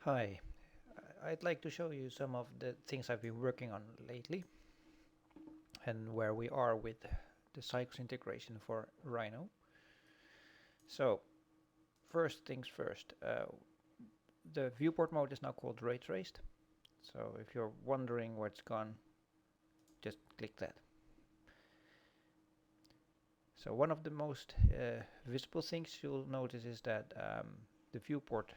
Hi, I'd like to show you some of the things I've been working on lately and where we are with the Cycles integration for Rhino. So, first things first, the viewport mode is now called Ray Traced. So if you're wondering where it's gone, just click that. So one of the most visible things you'll notice is that the viewport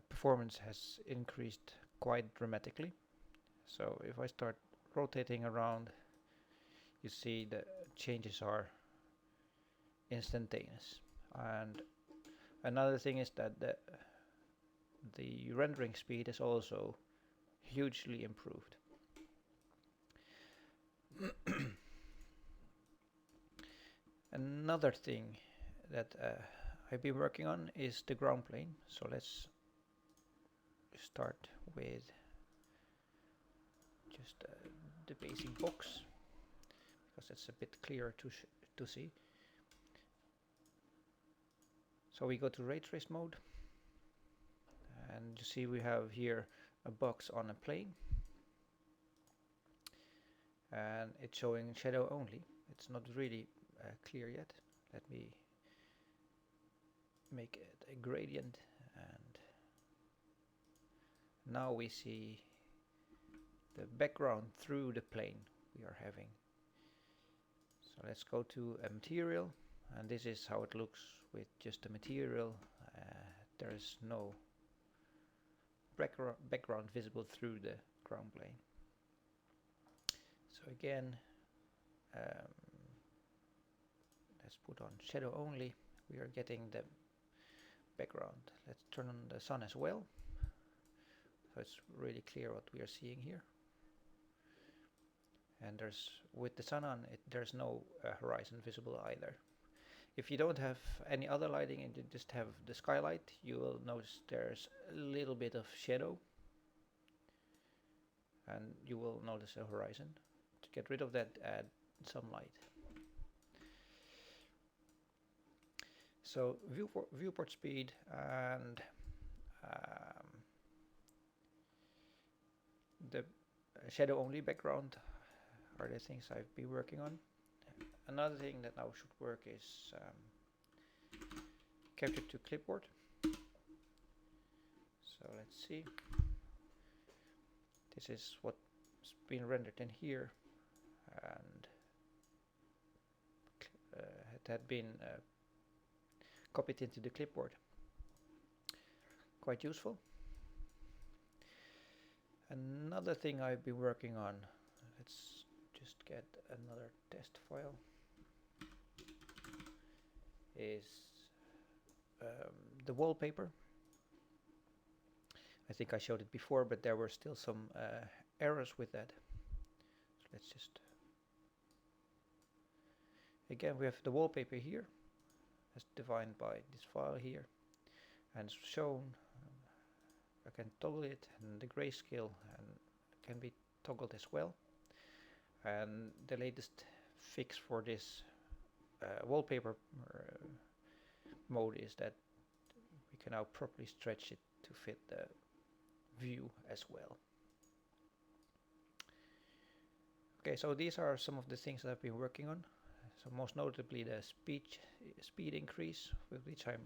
performance has increased quite dramatically. So if I start rotating around, you see the changes are instantaneous. And another thing is that the rendering speed is also hugely improved. Another thing that I've been working on is the ground plane. So let's start with just the basic box because it's a bit clearer to see. So we go to ray trace mode, and you see we have here a box on a plane, and it's showing shadow only. It's not really clear yet. Let me make it a gradient, and now we see the background through the plane we are having. So let's go to a material, and this is how it looks with just the material. There is no background visible through the ground plane. So again, let's put on shadow only. We are getting the background. Let's turn on the sun as well, so it's really clear what we are seeing here. And there's, with the sun on, there's no horizon visible either. If you don't have any other lighting and you just have the skylight, you will notice there's a little bit of shadow, and you will notice a horizon. To get rid of that, add some light. So viewport speed and the shadow only background are the things I've been working on. Another thing that now should work is capture to clipboard. So let's see. This is what's been rendered in here, and it had been copied into the clipboard. Quite useful. Another thing I've been working on, let's just get another test file, is the wallpaper. I think I showed it before, but there were still some errors with that. So let's just, again, we have the wallpaper here as defined by this file here, and it's shown. I can toggle it, and the grayscale can be toggled as well. And the latest fix for this wallpaper mode is that we can now properly stretch it to fit the view as well. Okay, so these are some of the things that I've been working on. So most notably the speed increase, with which I'm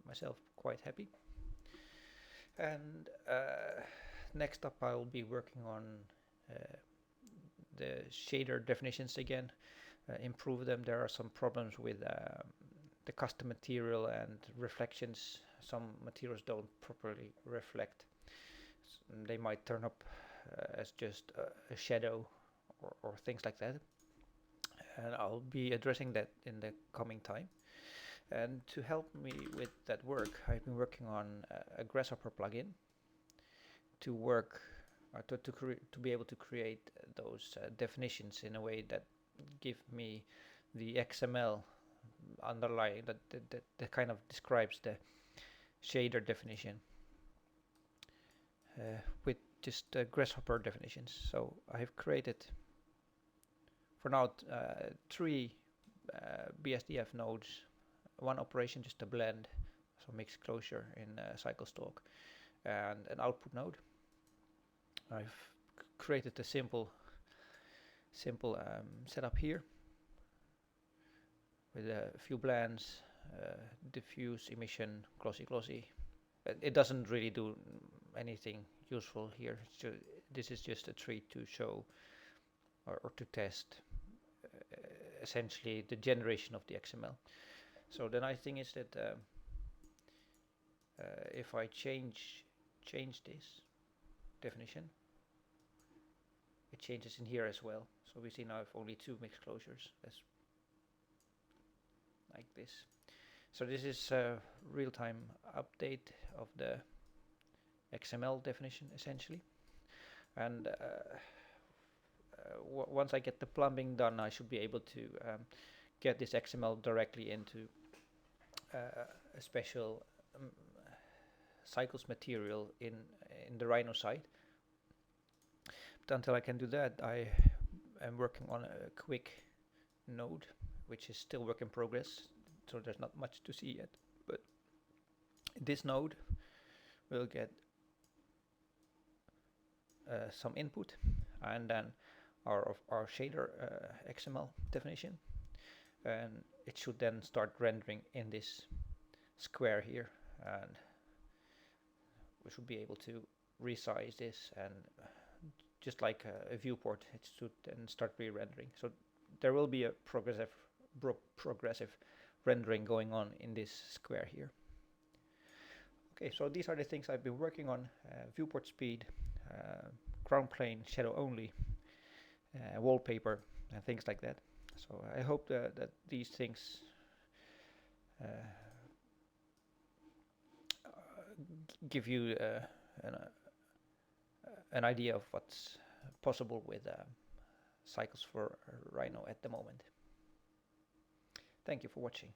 myself quite happy. And next up I will be working on the shader definitions again, improve them. There are some problems with the custom material and reflections. Some materials don't properly reflect. They might turn up as just a shadow or things like that. And I'll be addressing that in the coming time. And to help me with that work, I've been working on a Grasshopper plugin to work to be able to create those definitions in a way that give me the XML underlying that kind of describes the shader definition with just Grasshopper definitions. So I have created for now 3 BSDF nodes, one operation just a blend, so mixed closure in CycleStalk, and an output node. I've created a simple setup here with a few blends, diffuse, emission, glossy. It doesn't really do anything useful here. This is just a treat to show or to test essentially the generation of the XML. So the nice thing is that if I change this definition, it changes in here as well. So we see now I have only 2 mixed closures. That's like this. So this is a real-time update of the XML definition essentially. And once I get the plumbing done, I should be able to get this XML directly into a special Cycles material in the Rhino site. But until I can do that, I am working on a quick node, which is still work in progress, so there's not much to see yet. But this node will get some input, and then our shader XML definition, and it should then start rendering in this square here, and we should be able to resize this, and just like a viewport, it should then start re-rendering. So there will be a progressive rendering going on in this square here. Okay, so these are the things I've been working on: viewport speed, ground plane, shadow only, wallpaper, and things like that. So I hope that these things give you an idea of what's possible with Cycles for Rhino at the moment. Thank you for watching.